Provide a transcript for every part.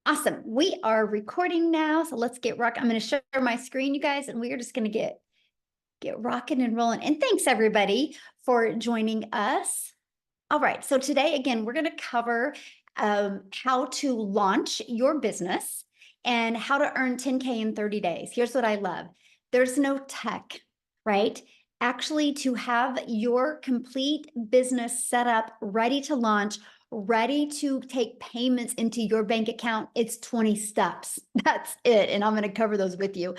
Awesome. We are recording now, so let's get rock. I'm going to share my screen, you guys, and we are just going to get rocking and rolling. And thanks everybody for joining us. All right, so today again we're going to cover how to launch your business and how to earn 10K in 30 days. Here's what I love: there's no tech, right? Actually, to have your complete business set up, ready to launch, ready to take payments into your bank account, it's 20 steps. That's it. And I'm going to cover those with you.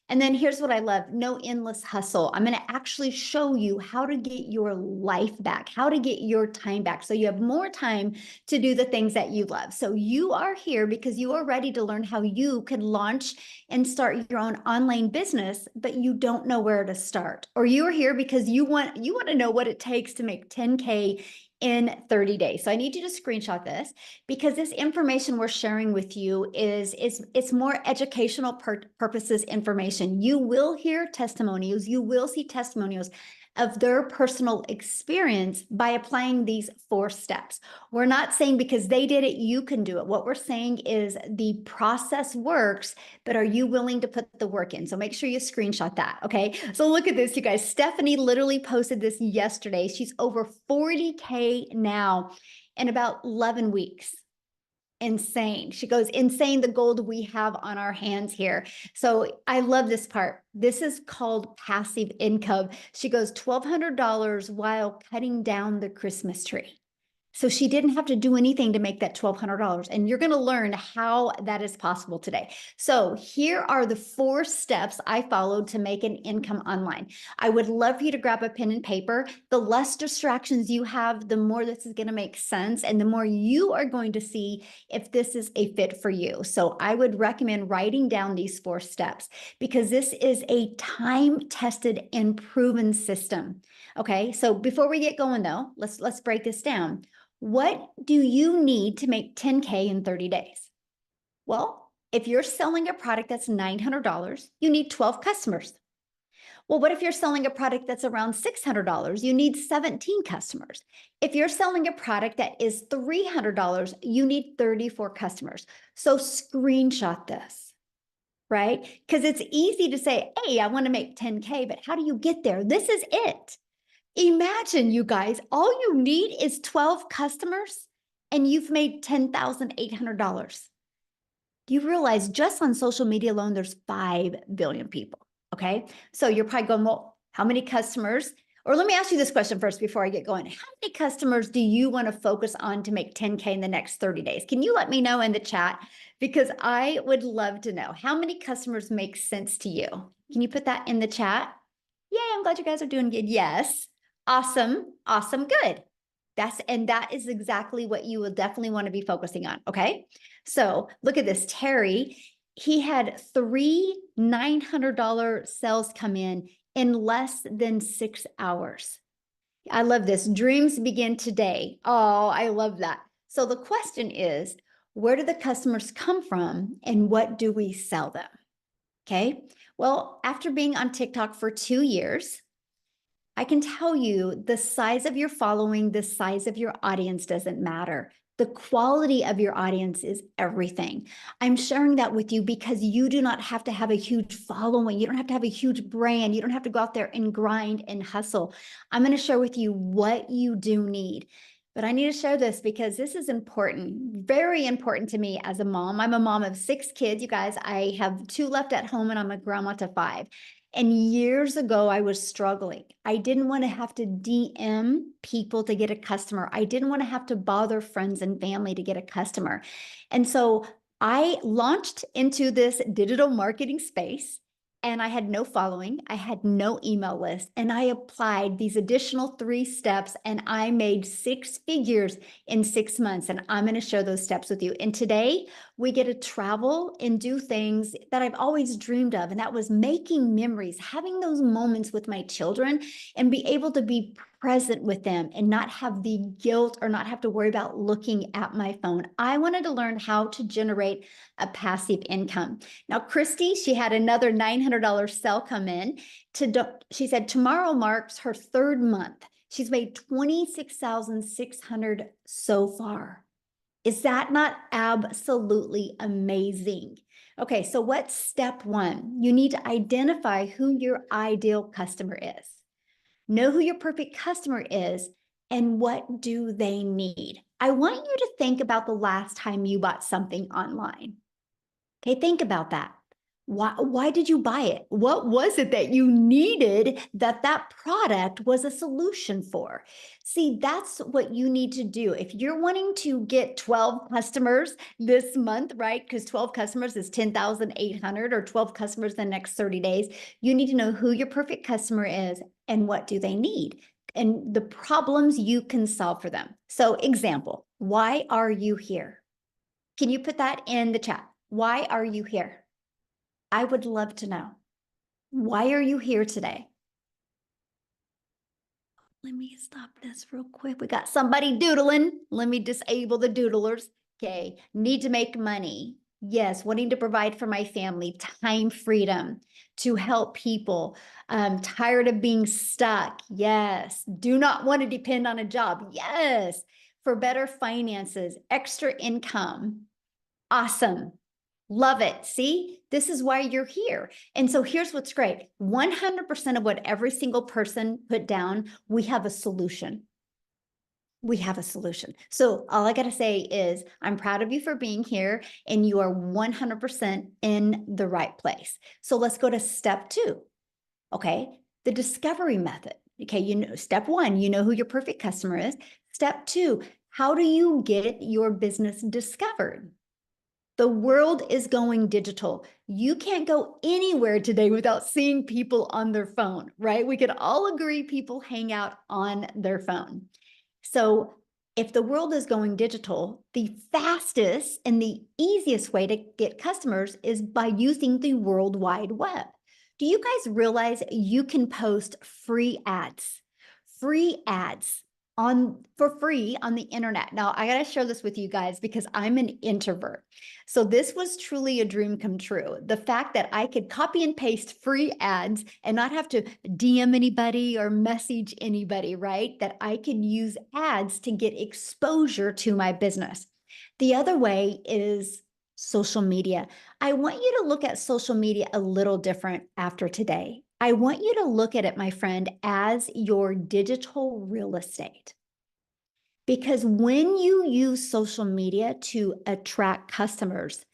And then here's what I love: no endless hustle. I'm going to actually show you how to get your life back, how to get your time back, so you have more time to do the things that you love. So you are here because you are ready to learn how you can launch and start your own online business, but you don't know where to start. Or you are here because you want to know what it takes to make 10K in 30 days. So I need you to screenshot this, because this information we're sharing with you is it's more educational purposes information. You will hear testimonials, you will see testimonials of their personal experience by applying these 4 steps. We're not saying because they did it, you can do it. What we're saying is the process works, but are you willing to put the work in? So make sure you screenshot that, okay? So look at this, you guys. Stephanie literally posted this yesterday. She's over 40K now in about 11 weeks. Insane. She goes, insane the gold we have on our hands here. So I love this part. This is called passive income. She goes, $1,200 while cutting down the Christmas tree. So she didn't have to do anything to make that $1,200. And you're going to learn how that is possible today. So here are the 4 steps I followed to make an income online. I would love for you to grab a pen and paper. The less distractions you have, the more this is going to make sense, and the more you are going to see if this is a fit for you. So I would recommend writing down these 4 steps, because this is a time-tested and proven system. Okay, so before we get going though, let's break this down. What do you need to make 10K in 30 days? Well, if you're selling a product that's $900, you need 12 customers. Well, what if you're selling a product that's around $600? You need 17 customers. If you're selling a product that is $300, you need 34 customers. So screenshot this, right? Because it's easy to say, hey, I want to make 10K, but how do you get there? This is it. Imagine, you guys, all you need is 12 customers and you've made $10,800. Do you realize just on social media alone, there's 5 billion people? Okay. So you're probably going, well, how many customers? Or let me ask you this question first before I get going. How many customers do you want to focus on to make 10K in the next 30 days? Can you let me know in the chat? Because I would love to know how many customers make sense to you. Can you put that in the chat? Yay, I'm glad you guys are doing good. Yes. Awesome. Awesome. Good. That is exactly what you will definitely want to be focusing on. Okay. So look at this. Terry, he had 3 $900 sales come in less than 6 hours. I love this. Dreams begin today. Oh, I love that. So the question is, where do the customers come from and what do we sell them? Okay. Well, after being on TikTok for 2 years, I can tell you the size of your following, the size of your audience doesn't matter. The quality of your audience is everything. I'm sharing that with you because you do not have to have a huge following. You don't have to have a huge brand. You don't have to go out there and grind and hustle. I'm going to share with you what you do need. But I need to share this because this is important, very important to me as a mom. I'm a mom of 6 kids, you guys. I have 2 left at home and I'm a grandma to 5. And years ago, I was struggling. I didn't want to have to DM people to get a customer. I didn't want to have to bother friends and family to get a customer. And so I launched into this digital marketing space, and I had no following. I had no email list. And I applied these additional 3 steps and I made 6 figures in 6 months. And I'm going to share those steps with you. And today we get to travel and do things that I've always dreamed of. And that was making memories, having those moments with my children and be able to be present with them and not have the guilt or not have to worry about looking at my phone. I wanted to learn how to generate a passive income. Now, Christy, she had another $900 sale come in. She said, tomorrow marks her 3rd month. She's made $26,600 so far. Is that not absolutely amazing? Okay, so what's step one? You need to identify who your ideal customer is. Know who your perfect customer is and what do they need. I want you to think about the last time you bought something online. Okay, think about that. Why did you buy it? What was it that you needed that product was a solution for? See, that's what you need to do. If you're wanting to get 12 customers this month, right? Because 12 customers is 10,800 or 12 customers the next 30 days, you need to know who your perfect customer is and what do they need and the problems you can solve for them. So example, why are you here? Can you put that in the chat? Why are you here? I would love to know. Why are you here today? Let me stop this real quick. We got somebody doodling. Let me disable the doodlers. Okay. Need to make money. Yes. Wanting to provide for my family, time freedom to help people. Tired of being stuck. Yes. Do not want to depend on a job. Yes. For better finances, extra income. Awesome. Love it. See, this is why you're here. And so here's what's great. 100% of what every single person put down, we have a solution. We have a solution. So all I got to say is I'm proud of you for being here and you are 100% in the right place. So let's go to step two. Okay. The discovery method. Okay. You know, step one, you know who your perfect customer is. Step two, how do you get your business discovered? The world is going digital. You can't go anywhere today without seeing people on their phone, right? We could all agree people hang out on their phone. So if the world is going digital, the fastest and the easiest way to get customers is by using the World Wide Web. Do you guys realize you can post free ads for free on the internet? Now, I got to share this with you guys because I'm an introvert. So this was truly a dream come true. The fact that I could copy and paste free ads and not have to DM anybody or message anybody, right? That I could use ads to get exposure to my business. The other way is social media. I want you to look at social media a little different after today. I want you to look at it, my friend, as your digital real estate. Because when you use social media to attract customers,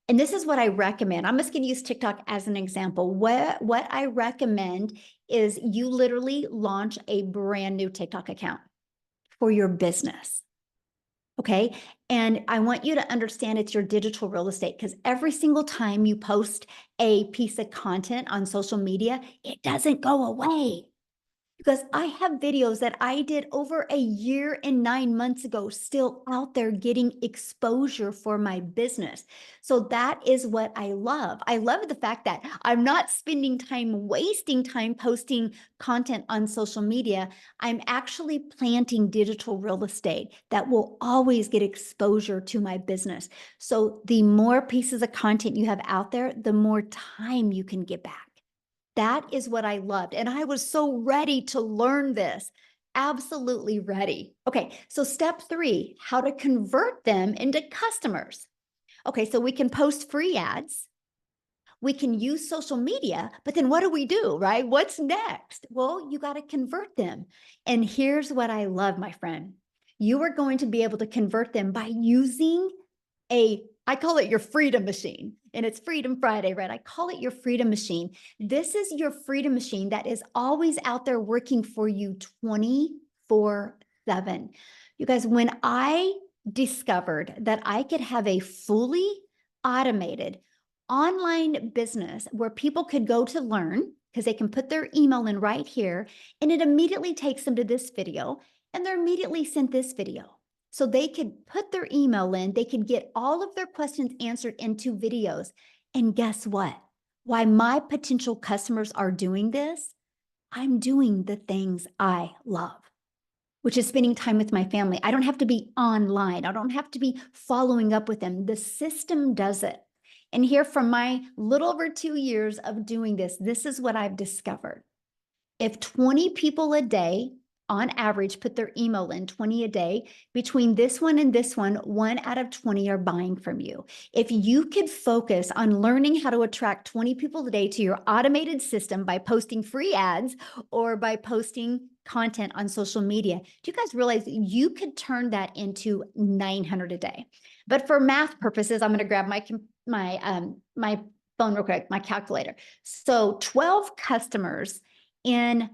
and this is what I recommend. I'm just going to use TikTok as an example. What I recommend is you literally launch a brand new TikTok account for your business. Okay. And I want you to understand it's your digital real estate because every single time you post a piece of content on social media, it doesn't go away. Because I have videos that I did over a year and 9 months ago, still out there getting exposure for my business. So that is what I love. I love the fact that I'm not spending time, wasting time posting content on social media. I'm actually planting digital real estate that will always get exposure to my business. So the more pieces of content you have out there, the more time you can get back. That is what I loved. And I was so ready to learn this. Absolutely ready. Okay, so step three, how to convert them into customers. Okay, so we can post free ads. We can use social media, but then what do we do, right? What's next? Well, you got to convert them. And here's what I love, my friend. You are going to be able to convert them by using I call it your freedom machine, and it's Freedom Friday, right? I call it your freedom machine. This is your freedom machine that is always out there working for you 24/7. You guys, when I discovered that I could have a fully automated online business where people could go to learn because they can put their email in right here, and it immediately takes them to this video, and they're immediately sent this video. So they could put their email in, they could get all of their questions answered in 2 videos. And guess what? Why my potential customers are doing this, I'm doing the things I love, which is spending time with my family. I don't have to be online. I don't have to be following up with them. The system does it. And here from my little over 2 years of doing this, this is what I've discovered. If 20 people a day on average, put their email in 20 a day. Between this one and this one out of 20 are buying from you. If you could focus on learning how to attract 20 people a day to your automated system by posting free ads or by posting content on social media, do you guys realize you could turn that into 900 a day? But for math purposes, I'm going to grab my phone real quick, my calculator. So 12 customers in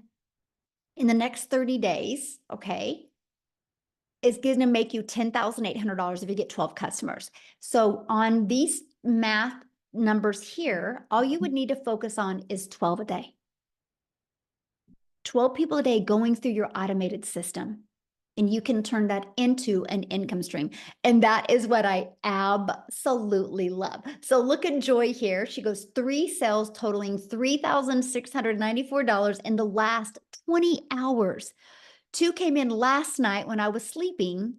the next 30 days, okay, is going to make you $10,800 if you get 12 customers. So on these math numbers here, all you would need to focus on is 12 a day. 12 people a day going through your automated system. And you can turn that into an income stream. And that is what I absolutely love. So look at Joy here. She goes 3 sales totaling $3,694 in the last 20 hours. 2 came in last night when I was sleeping.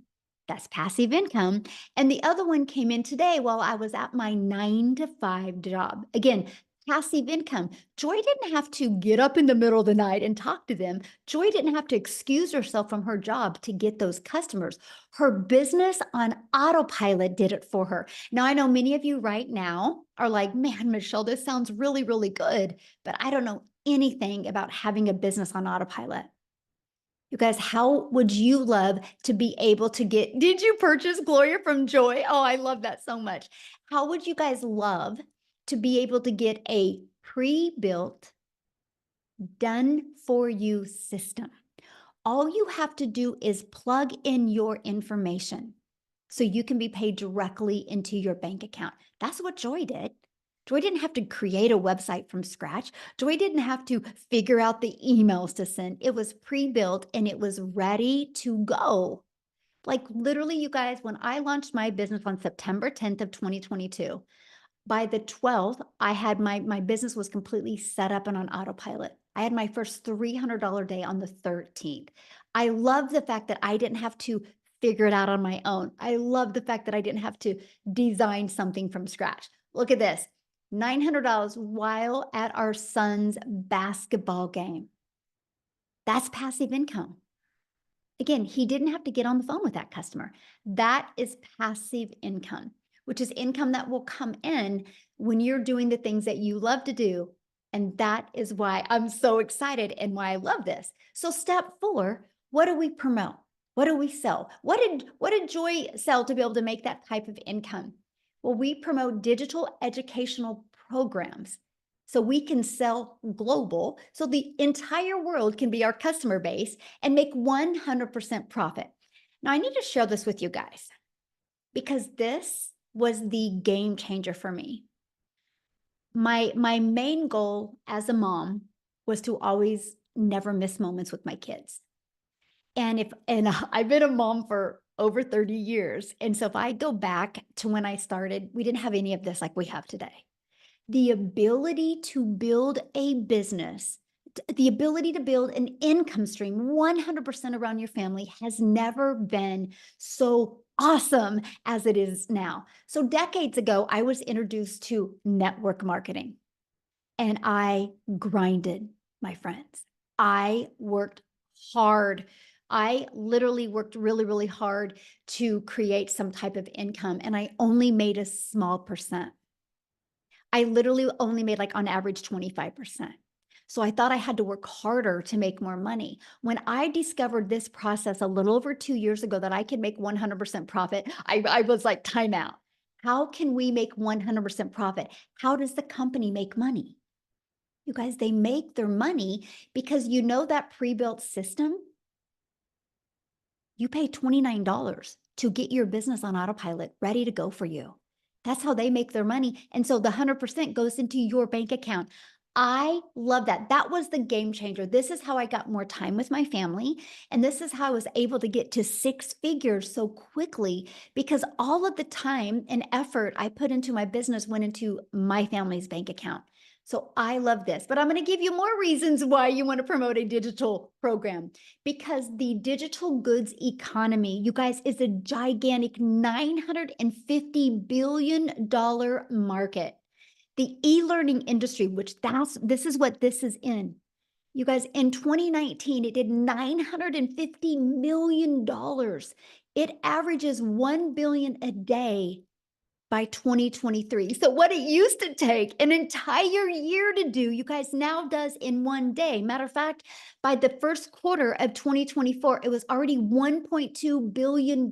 That's passive income. And the other one came in today while I was at my 9-to-5 job. Again, passive income. Joy didn't have to get up in the middle of the night and talk to them. Joy didn't have to excuse herself from her job to get those customers. Her business on autopilot did it for her. Now, I know many of you right now are like, man, Michelle, this sounds really, really good, but I don't know anything about having a business on autopilot. You guys, how would you love to be able to did you purchase Gloria from Joy? Oh, I love that so much. How would you guys love to be able to get a pre-built, done for you system? All you have to do is plug in your information so you can be paid directly into your bank account. That's what Joy did. Joy didn't have to create a website from scratch. Joy didn't have to figure out the emails to send. It was pre-built and it was ready to go. Like literally, you guys, when I launched my business on September 10th of 2022, by the 12th, I had my business was completely set up and on autopilot. I had my first $300 day on the 13th. I love the fact that I didn't have to figure it out on my own. I love the fact that I didn't have to design something from scratch. Look at this, $900 while at our son's basketball game. That's passive income. Again, he didn't have to get on the phone with that customer. That is passive income, which is income that will come in when you're doing the things that you love to do. And that is why I'm so excited and why I love this. So step 4, what do we promote? What do we sell? What did Joy sell to be able to make that type of income? Well, we promote digital educational programs. So we can sell global, so the entire world can be our customer base and make 100% profit. Now, I need to share this with you guys because this was the game changer for me. My main goal as a mom was to always never miss moments with my kids. And I've been a mom for over 30 years. And so if I go back to when I started, we didn't have any of this like we have today. The ability to build a business, the ability to build an income stream 100% around your family has never been so awesome as it is now. So decades ago, I was introduced to network marketing and I grinded, my friends. I worked hard. I literally worked really, really hard to create some type of income and I only made a small percent. I literally only made like on average 25%. So I thought I had to work harder to make more money. When I discovered this process a little over 2 years ago that I could make 100% profit, I was like, time out. How can we make 100% profit? How does the company make money? You guys, they make their money because you know that pre-built system, you pay $29 to get your business on autopilot ready to go for you. That's how they make their money. And so the 100% goes into your bank account. I love that. That was the game changer. This is how I got more time with my family. And this is how I was able to get to 6 figures so quickly because all of the time and effort I put into my business went into my family's bank account. So I love this, but I'm going to give you more reasons why you want to promote a digital program because the digital goods economy, you guys, is a gigantic $950 billion market. The e-learning industry, which this is what this is in. You guys, in 2019, it did $950 million. It averages 1 billion a day by 2023. So what it used to take an entire year to do, you guys now does in one day. Matter of fact, by the first quarter of 2024, it was already $1.2 billion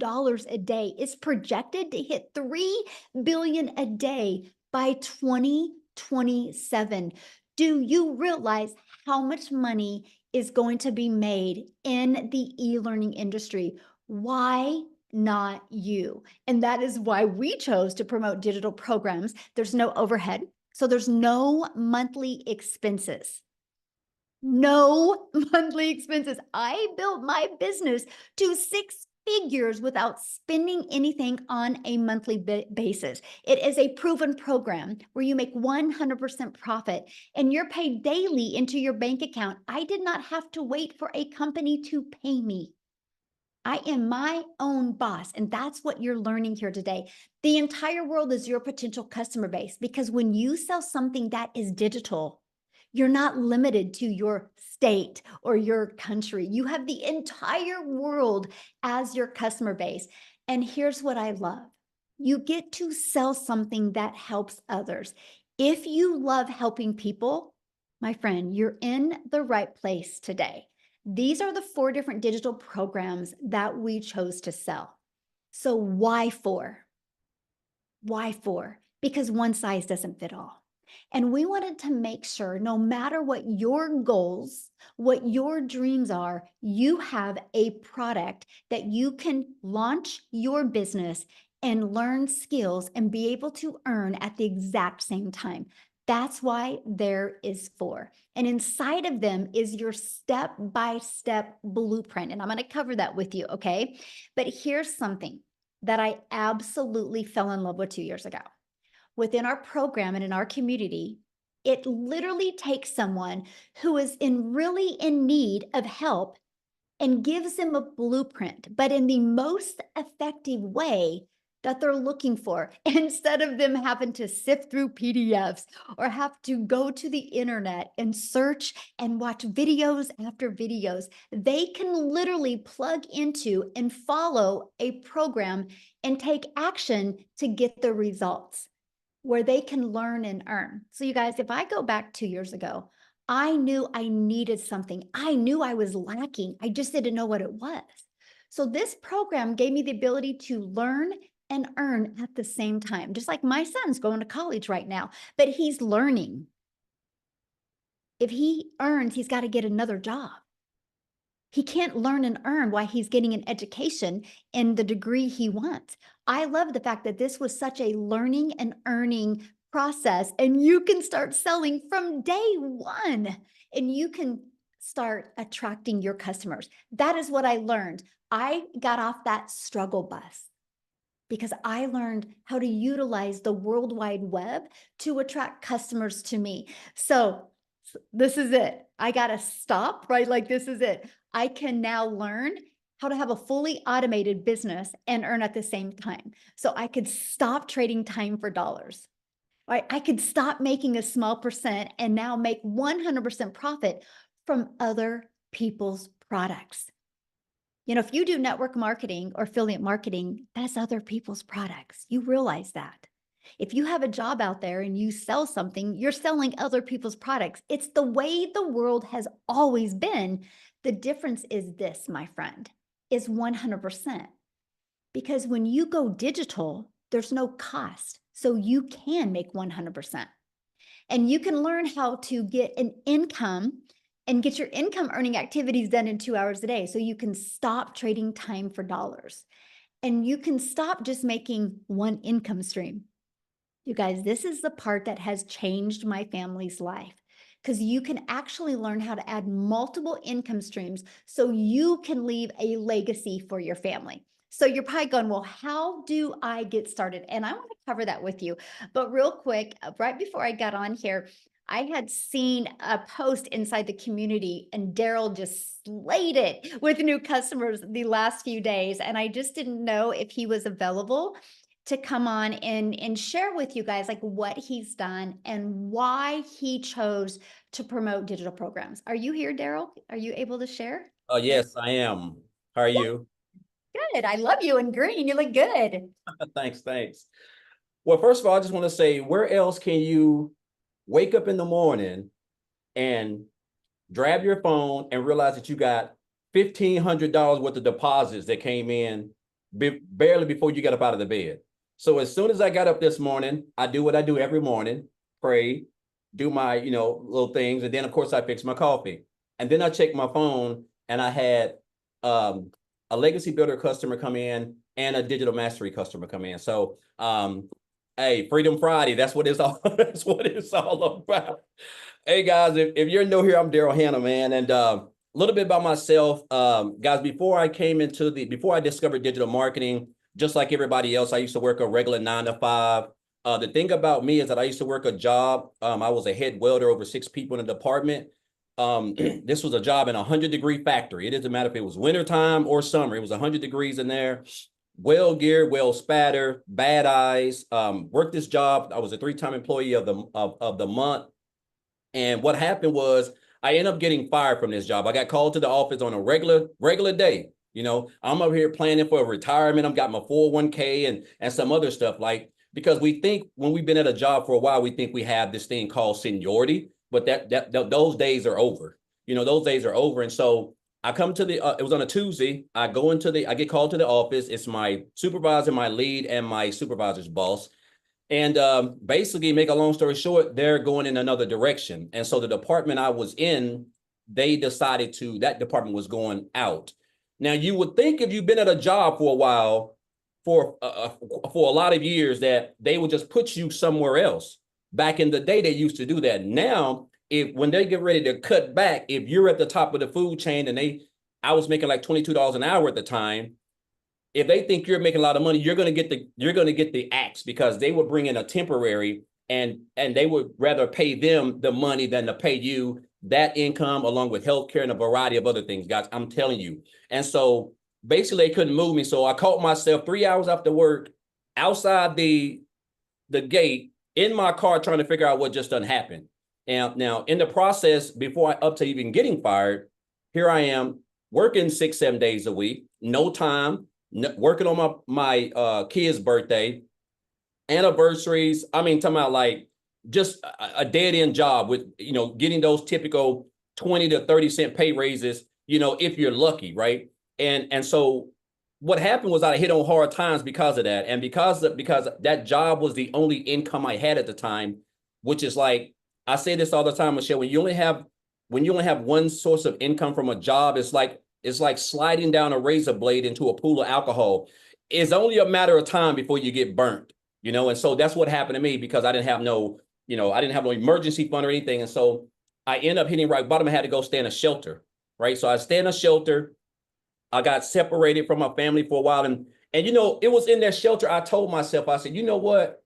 a day. It's projected to hit 3 billion a day by 2027. Do you realize how much money is going to be made in the e-learning industry? Why not you? And that is why we chose to promote digital programs. There's no overhead, so there's no monthly expenses. No monthly expenses. I built my business to 6 figures without spending anything on a monthly basis. It is a proven program where you make 100% profit and you're paid daily into your bank account. I did not have to wait for a company to pay me. I am my own boss, and that's what you're learning here today. The entire world is your potential customer base because when you sell something that is digital, you're not limited to your state or your country. You have the entire world as your customer base. And here's what I love. You get to sell something that helps others. If you love helping people, my friend, you're in the right place today. These are the 4 different digital programs that we chose to sell. So why 4? Why 4? Because one size doesn't fit all. And we wanted to make sure no matter what your goals, what your dreams are, you have a product that you can launch your business and learn skills and be able to earn at the exact same time. That's why there is 4. And inside of them is your step-by-step blueprint. And I'm going to cover that with you, okay? But here's something that I absolutely fell in love with 2 years ago. Within our program and in our community, it literally takes someone who is really in need of help and gives them a blueprint, but in the most effective way that they're looking for, instead of them having to sift through PDFs or have to go to the internet and search and watch videos after videos. They can literally plug into and follow a program and take action to get the results where they can learn and earn. So you guys, if I go back 2 years ago, I knew I needed something. I knew I was lacking. I just didn't know what it was. So this program gave me the ability to learn and earn at the same time. Just like my son's going to college right now, but he's learning. If he earns, he's got to get another job. He can't learn and earn while he's getting an education in the degree he wants. I love the fact that this was such a learning and earning process, and you can start selling from day one, and you can start attracting your customers. That is what I learned. I got off that struggle bus because I learned how to utilize the World Wide Web to attract customers to me. So this is it. I got to stop, right? Like, this is it. I can now learn how to have a fully automated business and earn at the same time. So I could stop trading time for dollars, right? I could stop making a small percent and now make 100% profit from other people's products. You know, if you do network marketing or affiliate marketing, that's other people's products. You realize that. If you have a job out there and you sell something, you're selling other people's products. It's the way the world has always been. The difference is this, my friend, is 100%. Because when you go digital, there's no cost. So you can make 100%. And you can learn how to get an income and get your income earning activities done in 2 hours a day. So you can stop trading time for dollars. And you can stop just making one income stream. You guys, this is the part that has changed my family's life because you can actually learn how to add multiple income streams so you can leave a legacy for your family. So you're probably going, well, how do I get started? And I want to cover that with you. But real quick, right before I got on here, I had seen a post inside the community and Daryl just slayed it with new customers the last few days. And I just didn't know if he was available to come on and share with you guys like what he's done and why he chose to promote digital programs. Are you here, Daryl? Are you able to share? Oh, yes, I am. How are you? Good. I love you in green. You look good. Thanks. Well, first of all, I just want to say, where else can you wake up in the morning and grab your phone and realize that you got $1,500 worth of deposits that came in barely before you got up out of the bed? So as soon as I got up this morning, I do what I do every morning, pray, do my, little things. And then of course I fix my coffee. And then I check my phone and I had um, a legacy builder customer come in and a digital mastery customer come in. So hey, Freedom Friday, that's what it's all that's what it's all about. Hey guys, if you're new here, I'm Daryl Hannah, man. And a little bit about myself. Guys, before I discovered digital marketing, just like everybody else, I used to work a regular 9 to 5. The thing about me is that I used to work a job. I was a head welder over 6 people in the department. This was a job in a 100-degree factory. It doesn't matter if it was wintertime or summer. It was 100 degrees in there. Well gear, well spatter, bad eyes. Worked this job. I was a 3-time employee of the month. And what happened was I ended up getting fired from this job. I got called to the office on a regular day. I'm up here planning for a retirement. I've got my 401k and some other stuff, like, because we think when we've been at a job for a while, we think we have this thing called seniority, but those days are over. Those days are over. And so I come to it was on a Tuesday. I get called to the office. It's my supervisor, my lead, and my supervisor's boss. And basically, make a long story short, they're going in another direction. And so the department I was in, they decided that department was going out. Now, you would think if you've been at a job for a while, for a lot of years, that they would just put you somewhere else. Back in the day, they used to do that. Now, when they get ready to cut back, if you're at the top of the food chain and I was making like $22 an hour at the time, if they think you're making a lot of money, you're going to get the axe, because they would bring in a temporary and they would rather pay them the money than to pay you that income, along with healthcare and a variety of other things, guys. I'm telling you. And so basically they couldn't move me. So I caught myself 3 hours after work outside the gate in my car trying to figure out what just done happened. And now in the process, up to even getting fired, here I am working 6-7 days a week, no time, working on my kid's birthday, anniversaries. I mean, talking about like just a dead end job with, getting those typical 20 to 30 cent pay raises, if you're lucky, right? And so what happened was I hit on hard times because of that. And because that job was the only income I had at the time, which is like, I say this all the time, Michelle, when you only have one source of income from a job, it's like sliding down a razor blade into a pool of alcohol. It's only a matter of time before you get burnt, and so that's what happened to me, because I didn't have no emergency fund or anything. And so I ended up hitting rock bottom. I had to go stay in a shelter, right? So I stayed in a shelter. I got separated from my family for a while. And it was in that shelter, I told myself, I said, you know what?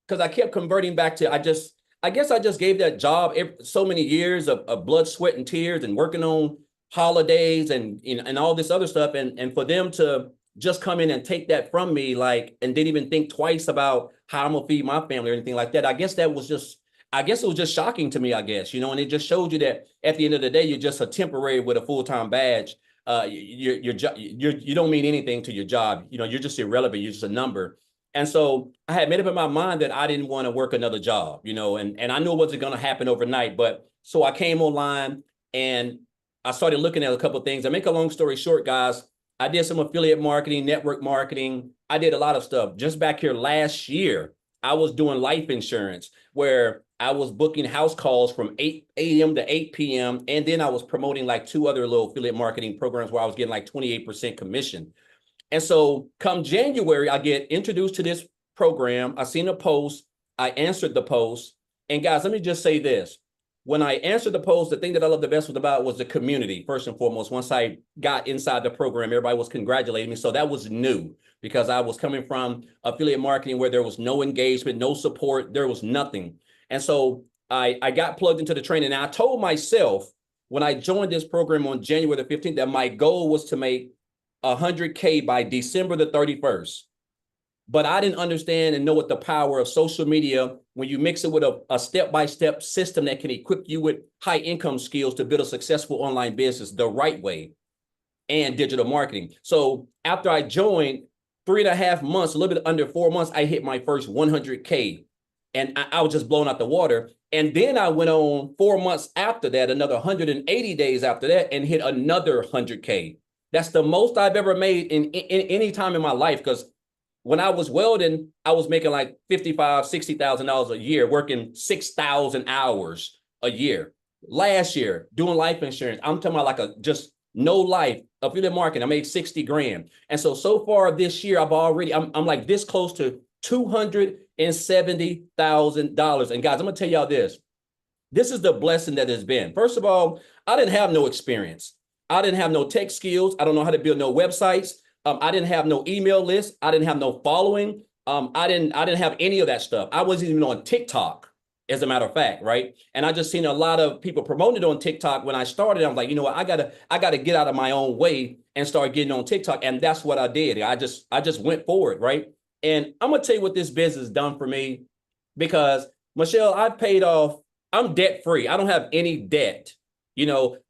Because I kept converting back to, I guess I just gave that job so many years of blood, sweat, and tears, and working on holidays and all this other stuff. And for them to just come in and take that from me, like, and didn't even think twice about how I'm gonna feed my family or anything like that. I guess it was just shocking to me, and it just showed you that at the end of the day, you're just a temporary with a full-time badge. You don't mean anything to your job. You're just irrelevant. You're just a number. And so I had made up in my mind that I didn't want to work another job, and I knew it wasn't going to happen overnight. But so I came online and I started looking at a couple of things. I make a long story short, guys. I did some affiliate marketing, network marketing. I did a lot of stuff. Just back here last year, I was doing life insurance, where I was booking house calls from 8 a.m. to 8 p.m. And then I was promoting like 2 other little affiliate marketing programs where I was getting like 28% commission. And so come January, I get introduced to this program. I seen a post. I answered the post. And guys, let me just say this. When I answered the post, the thing that I loved the best was the community, first and foremost. Once I got inside the program, everybody was congratulating me. So that was new, because I was coming from affiliate marketing where there was no engagement, no support, there was nothing. And so I got plugged into the training. And I told myself when I joined this program on January the 15th that my goal was to make 100K by December the 31st. but I didn't understand and know what the power of social media, when you mix it with a step-by-step system that can equip you with high income skills to build a successful online business the right way, and digital marketing. So after I joined, 3.5 months, a little bit under 4 months, I hit my first 100K. And I was just blown out the water. And then I went on 4 months after that, another 180 days after that, and hit another 100K. That's the most I've ever made in any time in my life. Because when I was welding, I was making like $55,000-$60,000 a year, working 6,000 hours a year. Last year, doing life insurance, I'm talking about like a just no life, affiliate marketing, I made 60 grand. And so far this year, I'm like this close to $270,000. And guys, I'm gonna tell y'all this. This is the blessing that has been. First of all, I didn't have no experience. I didn't have no tech skills. I don't know how to build no websites. I didn't have no email list. I didn't have no following. I didn't have any of that stuff. I wasn't even on TikTok, as a matter of fact, right? And I just seen a lot of people promoting it on TikTok when I started. I'm like, you know what? I gotta get out of my own way and start getting on TikTok. And that's what I did. I just went forward, right? And I'm gonna tell you what this business has done for me, because Michelle, I've paid off. I'm debt free. I don't have any debt.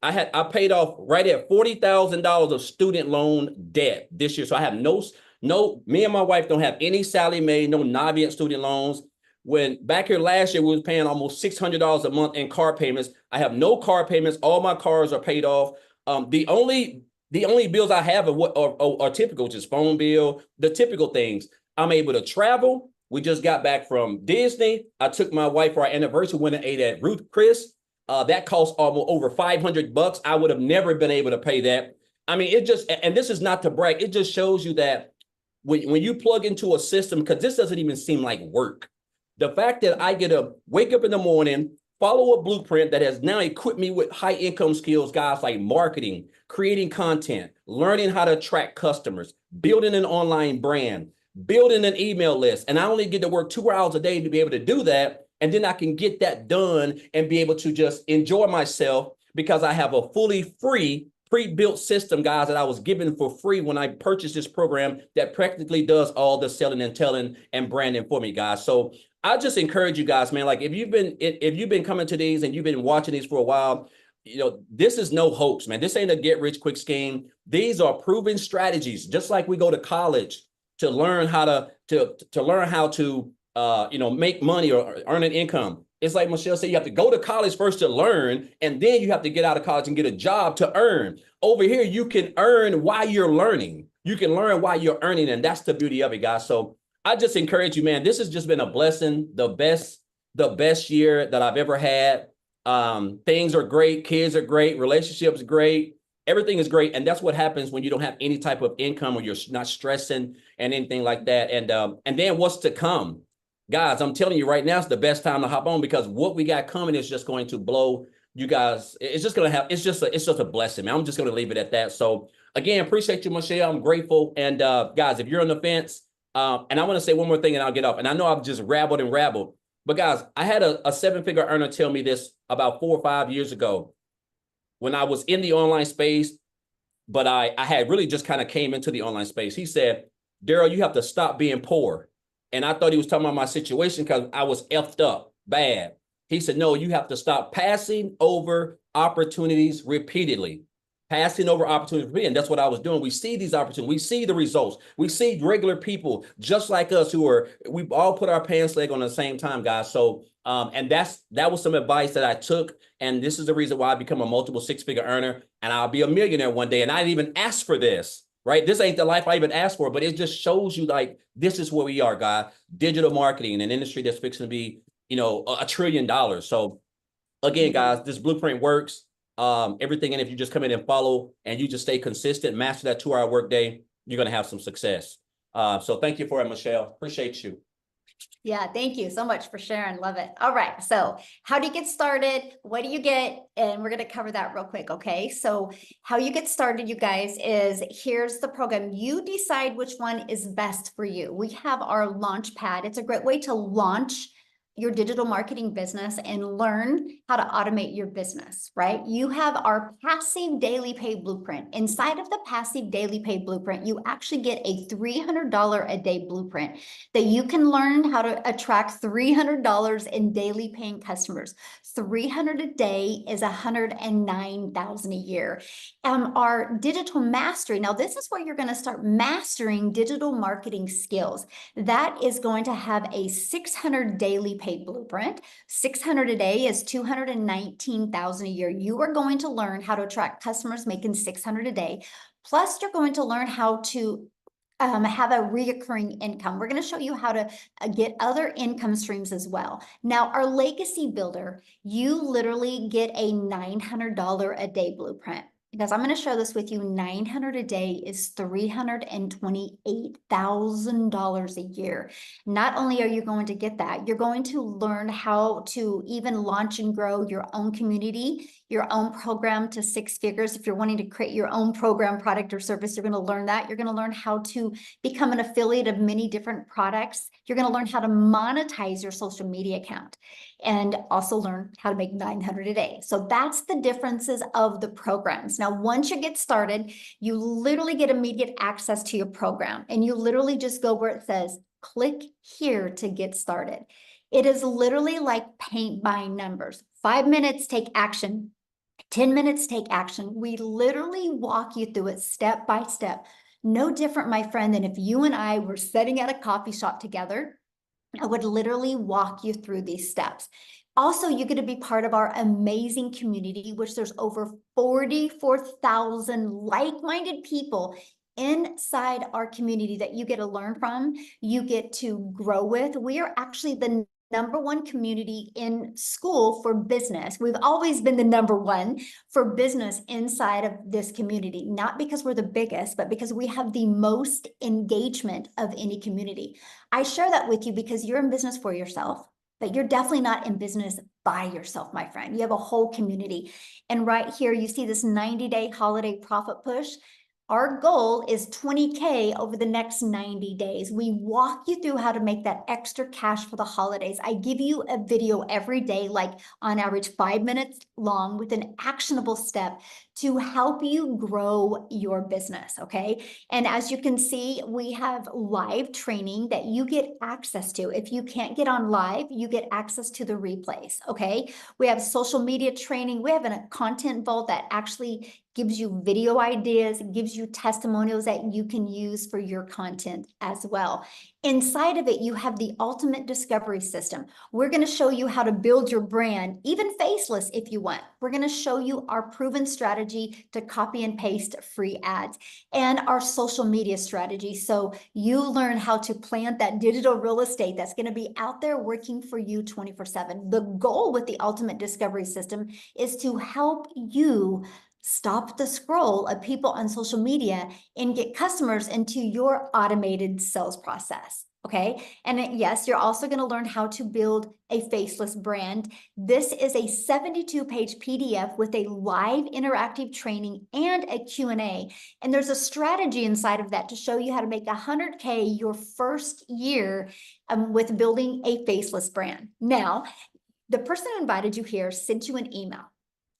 I paid off right at $40,000 of student loan debt this year. So I have me and my wife don't have any Sallie Mae, no Navient student loans. When back here last year, we was paying almost $600 a month in car payments. I have no car payments. All my cars are paid off. The only bills I have are typical, which is phone bill, the typical things. I'm able to travel. We just got back from Disney. I took my wife for our anniversary, went and ate at Ruth Chris. That cost almost over $500. I would have never been able to pay that. I mean, and this is not to brag. It just shows you that when you plug into a system, because this doesn't even seem like work. The fact that I get to wake up in the morning, follow a blueprint that has now equipped me with high income skills, guys, like marketing, creating content, learning how to attract customers, building an online brand, building an email list. And I only get to work 2 hours a day to be able to do that. And then I can get that done and be able to just enjoy myself, because I have a fully free pre-built system, guys, that I was given for free when I purchased this program that practically does all the selling and telling and branding for me, guys. So I just encourage you guys, man, like if you've been coming to these and you've been watching these for a while, this is no hoax, man. This ain't a get rich quick scheme. These are proven strategies. Just like we go to college to learn how to make money or earn an income. It's like Michelle said, you have to go to college first to learn, and then you have to get out of college and get a job to earn. Over here, you can earn while you're learning. You can learn while you're earning, and that's the beauty of it, guys. So I just encourage you, man. This has just been a blessing, the best year that I've ever had. Things are great, kids are great, relationships great, everything is great, and that's what happens when you don't have any type of income or you're not stressing and anything like that. And then what's to come? Guys, I'm telling you right now, it's the best time to hop on, because what we got coming is just going to blow you guys. It's just a blessing, man. I'm just going to leave it at that. So again, appreciate you, Michelle. I'm grateful. And guys, if you're on the fence, and I want to say one more thing and I'll get off. And I know I've just rabbled, but guys, I had a 7-figure earner tell me this about 4 or 5 years ago when I was in the online space, but I had really just kind of came into the online space. He said, Daryl, you have to stop being poor. And I thought he was talking about my situation because I was effed up bad. He said, no, you have to stop passing over opportunities repeatedly. Passing over opportunities. And that's what I was doing. We see these opportunities. We see the results. We see regular people just like us we all put our pants leg on at the same time, guys. So, and that was some advice that I took. And this is the reason why I become a multiple 6-figure earner, and I'll be a millionaire one day. And I didn't even ask for this. Right? This ain't the life I even asked for, but it just shows you like, this is where we are, guys. Digital marketing, an industry that's fixing to be, $1 trillion. So again, guys, this blueprint works. Everything. And if you just come in and follow and you just stay consistent, master that 2-hour workday, you're going to have some success. So thank you for it, Michelle. Appreciate you. Yeah, thank you so much for sharing. Love it. All right. So how do you get started? What do you get? And we're going to cover that real quick. Okay. So how you get started, you guys, is here's the program. You decide which one is best for you. We have our launch pad. It's a great way to launch your digital marketing business and learn how to automate your business, right? You have our passive daily pay blueprint. Inside of the passive daily pay blueprint, you actually get a $300 a day blueprint that you can learn how to attract $300 in daily paying customers. 300 a day is 109,000 a year. Our digital mastery. Now, this is where you're going to start mastering digital marketing skills. That is going to have a 600 daily pay blueprint. 600 a day is 219,000 a year. You are going to learn how to attract customers making 600 a day. Plus, you're going to learn how to have a reoccurring income. We're going to show you how to get other income streams as well. Now, our legacy builder, you literally get a $900 a day blueprint. Because I'm going to share this with you, 900 a day is $328,000 a year. Not only are you going to get that, you're going to learn how to even launch and grow your own community, your own program to 6 figures. If you're wanting to create your own program, product, or service, you're going to learn that. You're going to learn how to become an affiliate of many different products. You're going to learn how to monetize your social media account and also learn how to make 900 a day. So that's the differences of the programs. Now, once you get started, you literally get immediate access to your program, and you literally just go where it says, click here to get started. It is literally like paint by numbers. 5 minutes, take action. 10 minutes, take action. We literally walk you through it step by step. No different, my friend, than if you and I were sitting at a coffee shop together. I would literally walk you through these steps. Also, you get to be part of our amazing community, which there's over 44,000 like-minded people inside our community that you get to learn from, you get to grow with. We are actually the #1 community in school for business. We've always been the #1 for business inside of this community, not because we're the biggest, but because we have the most engagement of any community. I share that with you because you're in business for yourself, but you're definitely not in business by yourself, my friend. You have a whole community. And right here, you see this 90-day holiday profit push. Our goal is 20K over the next 90 days. We walk you through how to make that extra cash for the holidays. I give you a video every day, like on average 5 minutes long, with an actionable step to help you grow your business, okay? And as you can see, we have live training that you get access to. If you can't get on live, you get access to the replays, okay? We have social media training. We have a content vault that actually gives you video ideas, gives you testimonials that you can use for your content as well. Inside of it, you have the ultimate discovery system. We're going to show you how to build your brand, even faceless if you want. We're going to show you our proven strategy to copy and paste free ads and our social media strategy. So you learn how to plant that digital real estate that's going to be out there working for you 24/7. The goal with the ultimate discovery system is to help you stop the scroll of people on social media and get customers into your automated sales process. Okay. And yes, you're also going to learn how to build a faceless brand. This is a 72-page PDF with a live interactive training and a Q&A. And there's a strategy inside of that to show you how to make 100K your first year with building a faceless brand. Now, the person who invited you here sent you an email.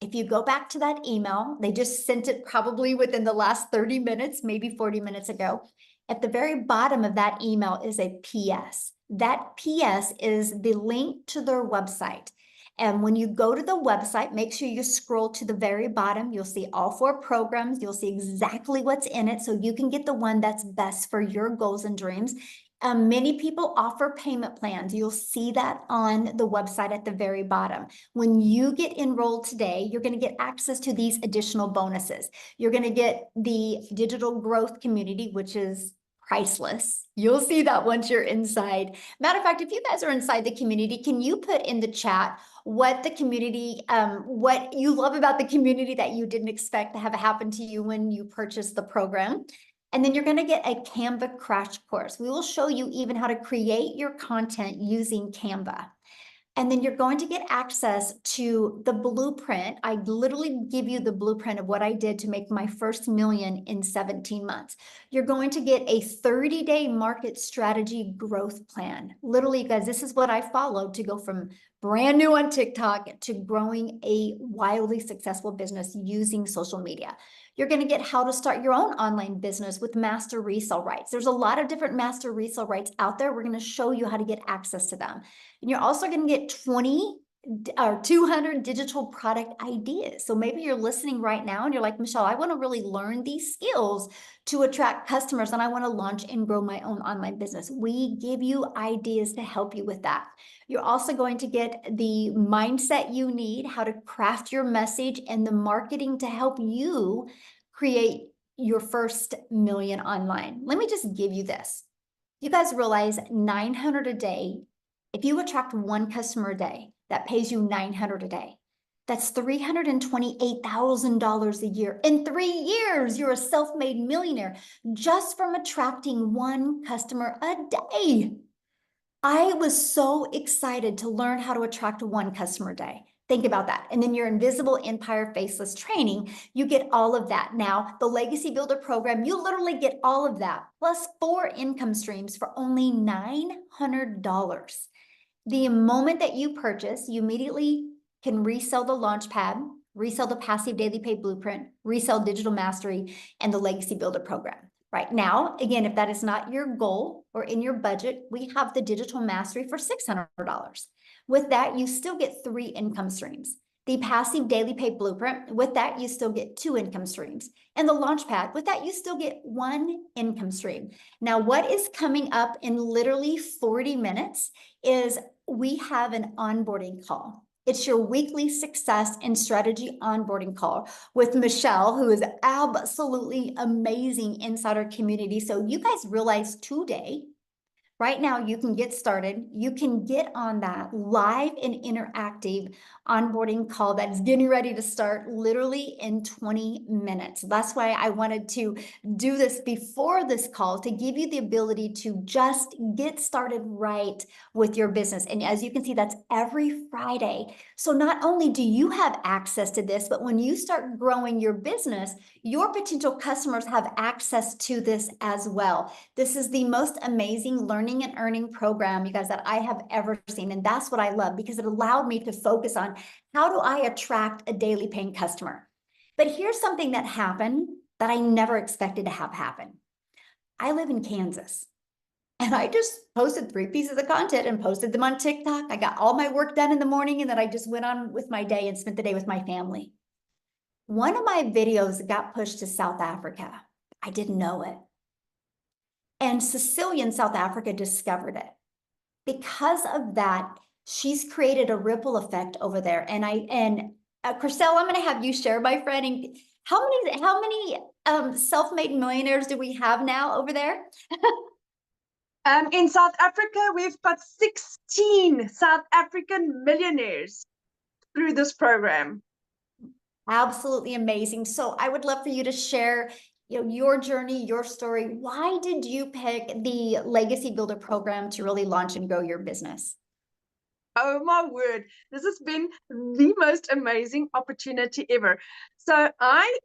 If you go back to that email, they just sent it probably within the last 30 minutes, maybe 40 minutes ago. At the very bottom of that email is a PS. That PS is the link to their website. And when you go to the website, make sure you scroll to the very bottom. You'll see all 4 programs. You'll see exactly what's in it so you can get the one that's best for your goals and dreams. Many people offer payment plans. You'll see that on the website at the very bottom. When you get enrolled today, you're going to get access to these additional bonuses. You're going to get the digital growth community, which is priceless. You'll see that once you're inside. Matter of fact, if you guys are inside the community, can you put in the chat what the community, what you love about the community that you didn't expect to have happen to you when you purchased the program? And then you're going to get a Canva crash course. We will show you even how to create your content using Canva. And then you're going to get access to the blueprint. I literally give you the blueprint of what I did to make my first million in 17 months. You're going to get a 30-day market strategy growth plan. Literally, you guys, this is what I followed to go from brand new on TikTok to growing a wildly successful business using social media. You're going to get how to start your own online business with master resale rights. There's a lot of different master resale rights out there. We're going to show you how to get access to them. And you're also going to get 20 or 200 digital product ideas. So maybe you're listening right now and you're like, Michelle, I want to really learn these skills to attract customers and I want to launch and grow my own online business. We give you ideas to help you with that. You're also going to get the mindset you need, how to craft your message, and the marketing to help you create your first million online. Let me just give you this. You guys realize 900 a day. If you attract one customer a day that pays you 900 a day, that's $328,000 a year. In 3 years, you're a self-made millionaire just from attracting one customer a day. I was so excited to learn how to attract one customer a day. Think about that. And then your Invisible Empire Faceless training, you get all of that. Now, the Legacy Builder program, you literally get all of that, plus 4 income streams for only $900. The moment that you purchase, you immediately can resell the Launchpad, resell the Passive Daily Pay Blueprint, resell Digital Mastery, and the Legacy Builder program. Right now, again, if that is not your goal or in your budget, we have the Digital Mastery for $600. With that, you still get 3 income streams. The Passive Daily Pay Blueprint, with that, you still get 2 income streams. And the Launchpad, with that, you still get 1 income stream. Now, what is coming up in literally 40 minutes is we have an onboarding call. It's your weekly success and strategy onboarding call with Michelle, who is absolutely amazing inside our community. So you guys realize today, right now, you can get started. You can get on that live and interactive onboarding call that is getting ready to start literally in 20 minutes. That's why I wanted to do this before this call to give you the ability to just get started right with your business. And as you can see, that's every Friday. So not only do you have access to this, but when you start growing your business, your potential customers have access to this as well. This is the most amazing learning and earning program, you guys, that I have ever seen. And that's what I love, because it allowed me to focus on how do I attract a daily paying customer. But here's something that happened that I never expected to have happen. I live in Kansas. And I just posted 3 pieces of content and posted them on TikTok. I got all my work done in the morning, and then I just went on with my day and spent the day with my family. One of my videos got pushed to South Africa. I didn't know it. And Cecilia in South Africa discovered it. Because of that, she's created a ripple effect over there. And Chriselle, I'm going to have you share, my friend. And how many self-made millionaires do we have now over there? In South Africa, we've got 16 South African millionaires through this program. Absolutely amazing. So I would love for you to share, your journey, your story. Why did you pick the Legacy Builder program to really launch and grow your business? Oh my word, this has been the most amazing opportunity ever. So I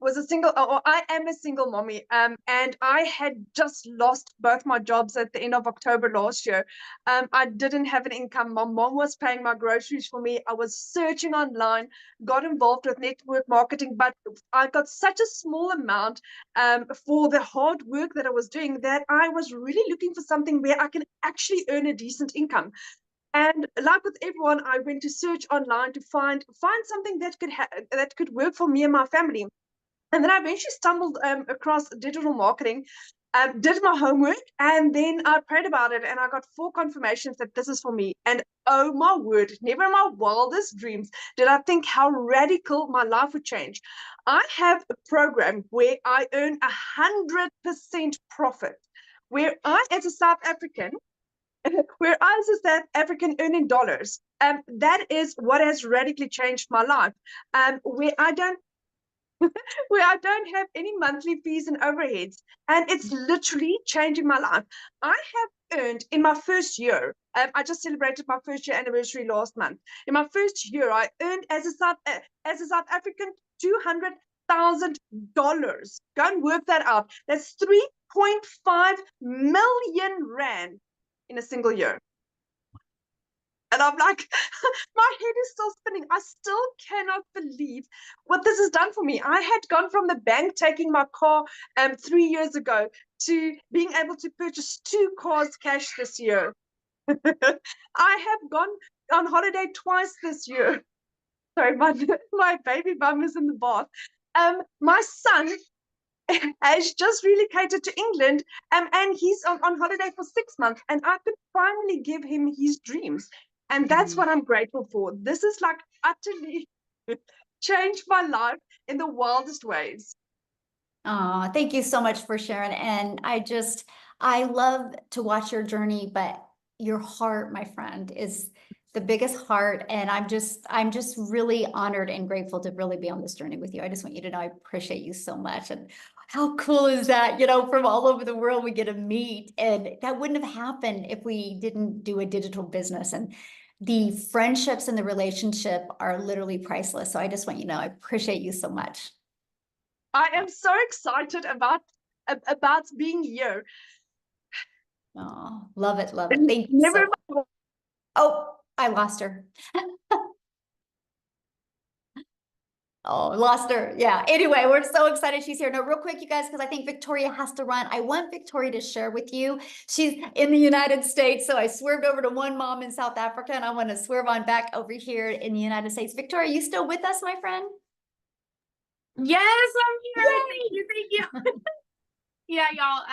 was a single, or I am a single mommy, and I had just lost both my jobs at the end of October last year. I didn't have an income. My mom was paying my groceries for me. I was searching online, got involved with network marketing, but I got such a small amount for the hard work that I was doing that I was really looking for something where I can actually earn a decent income. And like with everyone, I went to search online to find something that could work for me and my family. And then I eventually stumbled across digital marketing, did my homework, and then I prayed about it, and I got 4 confirmations that this is for me. And oh my word, never in my wildest dreams did I think how radical my life would change. I have a program where I earn 100% profit, where I, as a South African, where I was a South African earning dollars. That is what has radically changed my life. Where I don't have any monthly fees and overheads, and it's literally changing my life. I have earned in my first year. I just celebrated my first year anniversary last month. In my first year, I earned as a South African $200,000. Go and work that out. That's 3.5 million rand in a single year. And I'm like, my head is still spinning. I still cannot believe what this has done for me. I had gone from the bank taking my car 3 years ago to being able to purchase 2 cars cash this year. I have gone on holiday twice this year. Sorry, my baby bum is in the bath. My son has just relocated to England, and he's on holiday for 6 months, and I could finally give him his dreams. And that's what I'm grateful for. This is like utterly changed my life in the wildest ways. Oh, thank you so much for sharing. And I love to watch your journey, but your heart, my friend, is the biggest heart. And I'm just really honored and grateful to really be on this journey with you. I just want you to know I appreciate you so much. And how cool is that? You know, from all over the world, we get to meet, and that wouldn't have happened if we didn't do a digital business. And the friendships and the relationship are literally priceless. So I just want you to know I appreciate you so much. I am so excited about being here. Oh, love it, love it. Thank you. Never Oh, I lost her. Oh, lost her. Yeah. Anyway, we're so excited she's here. No, real quick, you guys, because I think Victoria has to run. I want Victoria to share with you. She's in the United States. So I swerved over to one mom in South Africa, and I want to swerve on back over here in the United States. Victoria, are you still with us, my friend? Yes, I'm here. Thank you. Yeah, y'all.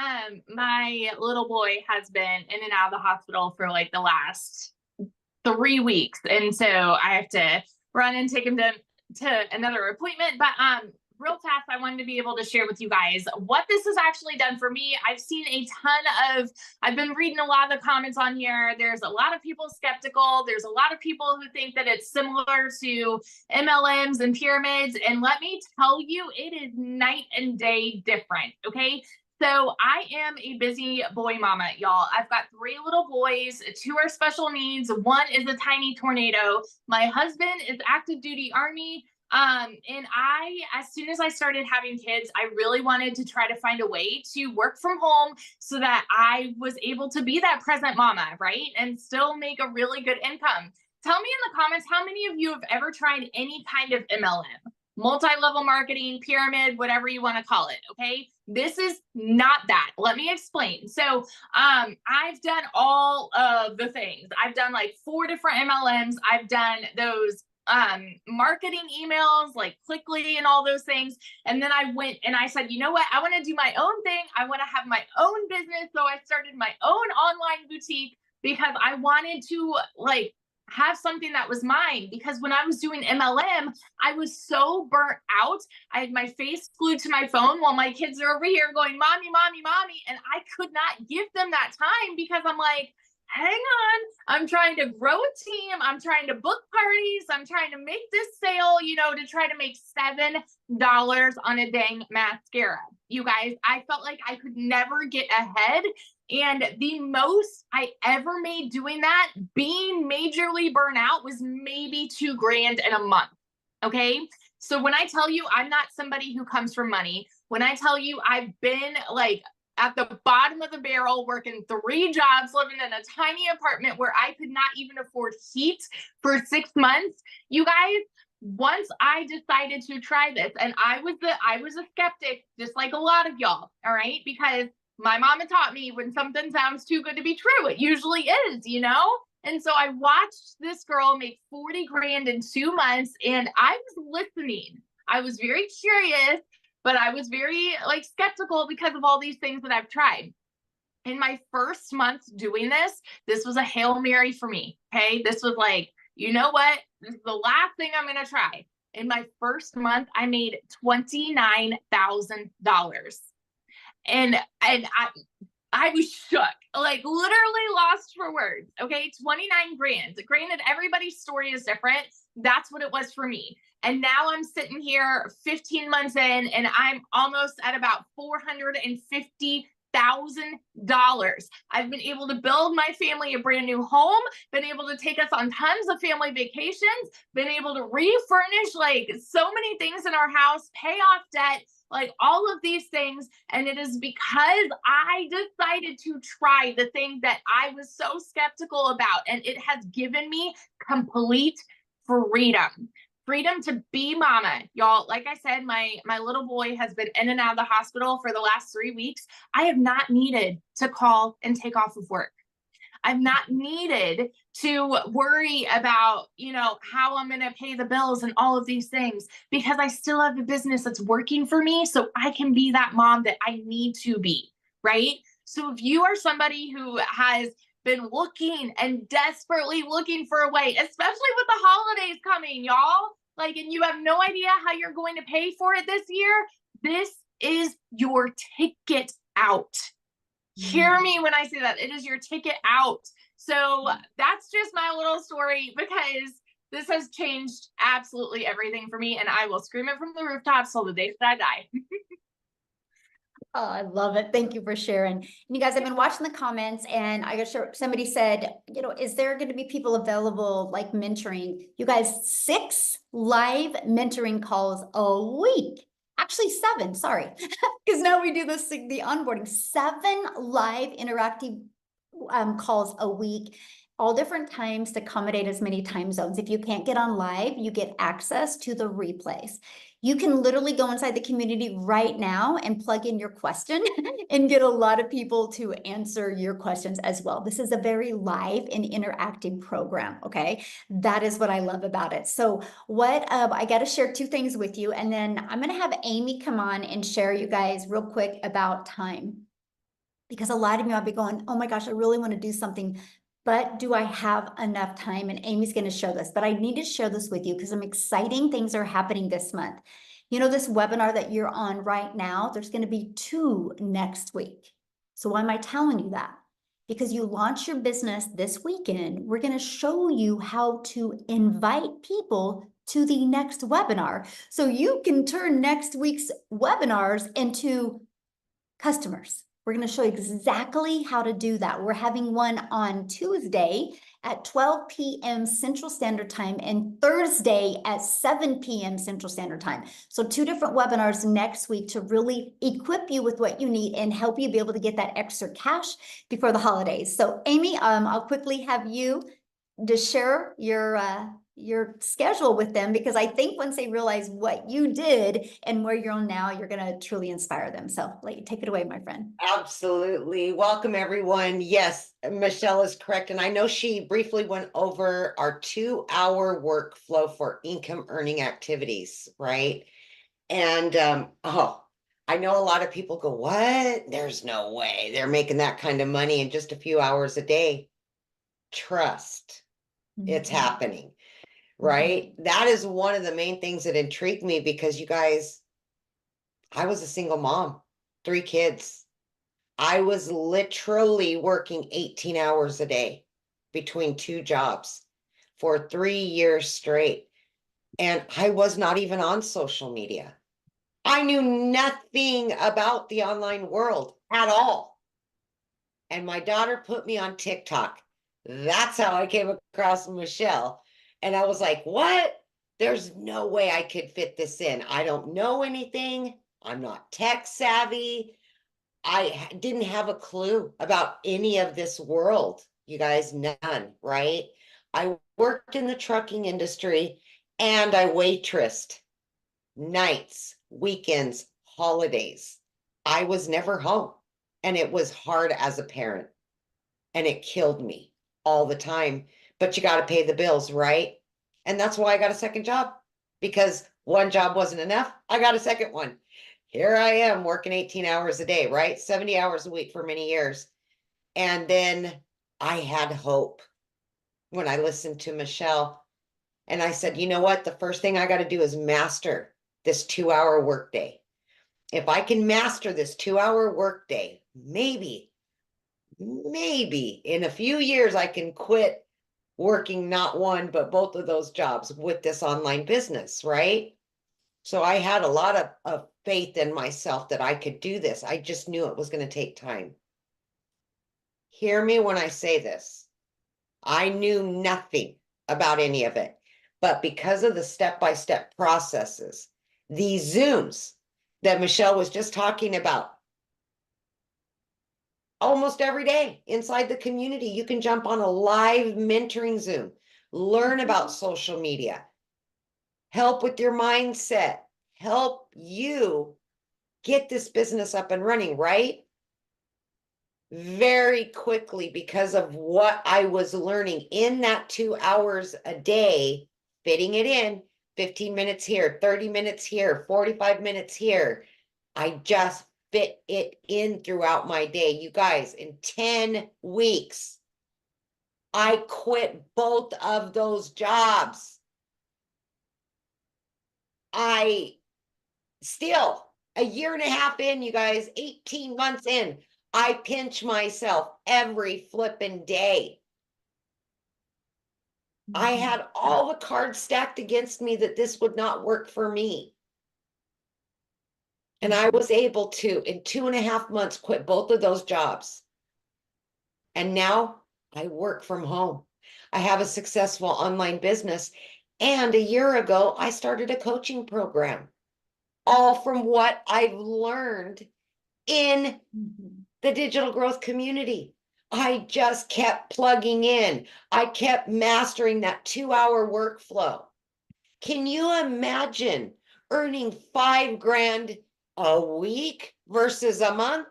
My little boy has been in and out of the hospital for like the last 3 weeks, and so I have to run and take him to another appointment. But real fast, I wanted to be able to share with you guys what this has actually done for me. I've been reading a lot of the comments on here. There's a lot of people skeptical. There's a lot of people who think that it's similar to MLMs and pyramids. And let me tell you, it is night and day different. Okay. So I am a busy boy mama, y'all. I've got 3 little boys, 2 are special needs, 1 is a tiny tornado. My husband is active duty Army. And as soon as I started having kids, I really wanted to try to find a way to work from home so that I was able to be that present mama, right? And still make a really good income. Tell me in the comments, how many of you have ever tried any kind of MLM? Multi-level marketing, pyramid, whatever you want to call it. Okay. This is not that. Let me explain. So, I've done all of the things. I've done like 4 different MLMs. I've done those marketing emails like Clickly and all those things. And then I went and I said, you know what? I want to do my own thing. I want to have my own business. So I started my own online boutique because I wanted to like have something that was mine, because when I was doing MLM, I was so burnt out. I had my face glued to my phone while my kids are over here going, mommy, mommy, mommy. And I could not give them that time because I'm like, hang on, I'm trying to grow a team. I'm trying to book parties. I'm trying to make this sale, to try to make $7 on a dang mascara. You guys, I felt like I could never get ahead. And the most I ever made doing that, being majorly burnt out, was maybe $2,000 in a month. Okay. So when I tell you I'm not somebody who comes from money, when I tell you I've been like at the bottom of the barrel, working 3 jobs, living in a tiny apartment where I could not even afford heat for 6 months, you guys, once I decided to try this, and I was a skeptic, just like a lot of y'all, all right? Because my mama taught me when something sounds too good to be true, it usually is, And so I watched this girl make 40 grand in 2 months, and I was listening. I was very curious, but I was very skeptical because of all these things that I've tried. In my first month doing this was a Hail Mary for me. Okay. This was like, you know what? This is the last thing I'm going to try. In my first month, I made $29,000. And I was shook, like literally lost for words. Okay. 29 grand. Granted, everybody's story is different. That's what it was for me. And now I'm sitting here 15 months in, and I'm almost at about I've been able to build my family a brand new home, been able to take us on tons of family vacations, been able to refurnish like so many things in our house, pay off debt, like all of these things. And it is because I decided to try the thing that I was so skeptical about. And it has given me complete freedom to be mama. Y'all, like I said, my little boy has been in and out of the hospital for the last 3 weeks. I have not needed to call and take off of work. I've not needed to worry about, how I'm going to pay the bills and all of these things, because I still have a business that's working for me. So I can be that mom that I need to be, right? So if you are somebody who has been looking and desperately looking for a way, especially with the holidays coming, y'all, like, and you have no idea how you're going to pay for it this year, this is your ticket out. Hear me when I say that. It is your ticket out. So that's just my little story, because this has changed absolutely everything for me, and I will scream it from the rooftops till the day that I die. Oh, I love it. Thank you for sharing. And you guys, I've been watching the comments, and I got sure somebody said, is there going to be people available like mentoring? You guys, 6 live mentoring calls a week. Actually 7, sorry. Because now we do the onboarding, 7 live interactive calls a week, all different times to accommodate as many time zones. If you can't get on live, you get access to the replays. You can literally go inside the community right now and plug in your question and get a lot of people to answer your questions as well. This is a very live and interactive program, okay? That is what I love about it. So I got to share 2 things with you, and then I'm going to have Amy come on and share you guys real quick about time. Because a lot of you might be going, oh my gosh, I really want to do something, but do I have enough time? And Amy's going to show this, but I need to share this with you because some exciting things are happening this month. This webinar that you're on right now, there's going to be 2 next week. So why am I telling you that? Because you launch your business this weekend, we're going to show you how to invite people to the next webinar. So you can turn next week's webinars into customers. We're going to show you exactly how to do that. We're having one on Tuesday at 12 p.m. Central Standard Time and Thursday at 7 p.m. Central Standard Time. So 2 different webinars next week to really equip you with what you need and help you be able to get that extra cash before the holidays. So Amy, I'll quickly have you to share your schedule with them, because I think once they realize what you did and where you're on now, you're going to truly inspire them. So take it away, my friend. Absolutely. Welcome, everyone. Yes, Michelle is correct. And I know she briefly went over our 2-hour workflow for income earning activities, right? And I know a lot of people go, what? There's no way they're making that kind of money in just a few hours a day. Trust, it's happening. Right? That is one of the main things that intrigued me, because you guys, I was a single mom, 3 kids. I was literally working 18 hours a day between 2 jobs for 3 years straight. And I was not even on social media. I knew nothing about the online world at all. And my daughter put me on TikTok. That's how I came across Michelle. And I was like, what? There's no way I could fit this in. I don't know anything. I'm not tech savvy. I didn't have a clue about any of this world. You guys, none, right? I worked in the trucking industry and I waitressed nights, weekends, holidays. I was never home, and it was hard as a parent, and it killed me all the time. But you got to pay the bills, right? And that's why I got a second job, because one job wasn't enough. I got a second one. Here I am working 18 hours a day, right? 70 hours a week for many years. And then I had hope when I listened to Michelle, and I said, you know what? The first thing I got to do is master this 2-hour workday. If I can master this 2-hour workday, maybe in a few years, I can quit working not one, but both of those jobs with this online business, right? So I had a lot of faith in myself that I could do this. I just knew it was going to take time. Hear me when I say this. I knew nothing about any of it, but because of the step-by-step processes, these Zooms that Michelle was just talking about, almost every day inside the community, you can jump on a live mentoring Zoom, learn about social media, help with your mindset, help you get this business up and running, right? Very quickly, because of what I was learning in that 2 hours a day, fitting it in 15 minutes here, 30 minutes here, 45 minutes here. I just fit it in throughout my day. You guys, in 10 weeks, I quit both of those jobs. I still, a year and a half in, you guys, 18 months in, I pinch myself every flipping day. I had all the cards stacked against me that this would not work for me. And I was able to, in 2.5 months, quit both of those jobs. And now I work from home. I have a successful online business. And a year ago, I started a coaching program, all from what I've learned in the digital growth community. I just kept plugging in. I kept mastering that 2-hour workflow. Can you imagine earning 5 grand a week versus a month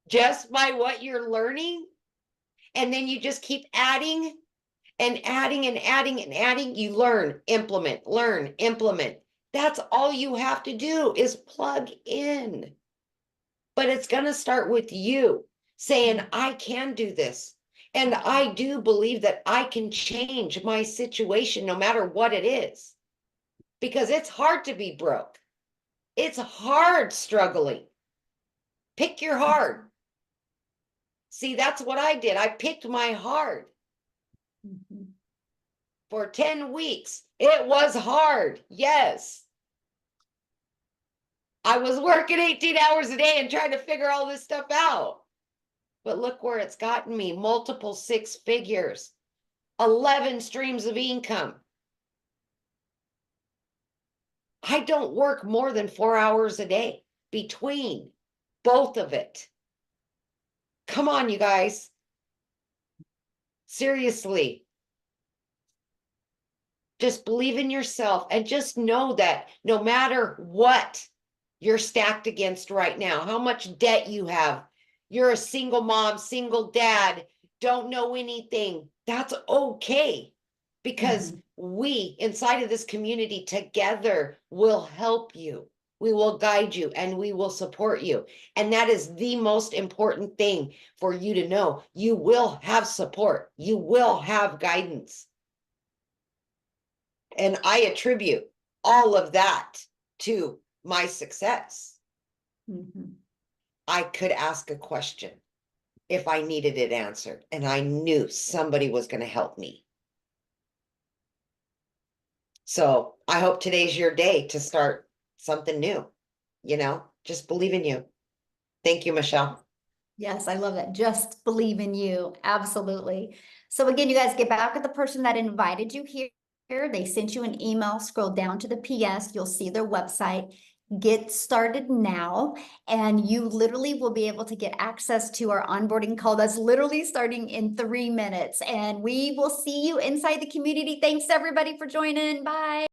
just by what you're learning? And then you just keep adding and adding and adding and adding. You learn, implement. That's all you have to do is plug in. But it's going to start with you saying, I can do this. And I do believe that I can change my situation no matter what it is. Because it's hard to be broke. It's hard struggling. Pick your hard. See, that's what I did. I picked my hard. For 10 weeks, it was hard. Yes. I was working 18 hours a day and trying to figure all this stuff out. But look where it's gotten me. Multiple 6 figures, 11 streams of income. I don't work more than 4 hours a day between both of it. Come on, you guys. Seriously. Just believe in yourself and just know that no matter what you're stacked against right now, how much debt you have, you're a single mom, single dad, don't know anything, that's okay. Because we inside of this community together will help you. We will guide you and we will support you. And that is the most important thing for you to know. You will have support. You will have guidance. And I attribute all of that to my success. I could ask a question if I needed it answered, and I knew somebody was going to help me. So I hope today's your day to start something new. Just believe in you. Thank you, Michelle. Yes, I love that. Just believe in you. Absolutely. So again, you guys get back with the person that invited you here. They sent you an email. Scroll down to the PS. You'll see their website. Get started now, and you literally will be able to get access to our onboarding call that's literally starting in 3 minutes. And we will see you inside the community. Thanks everybody for joining. Bye.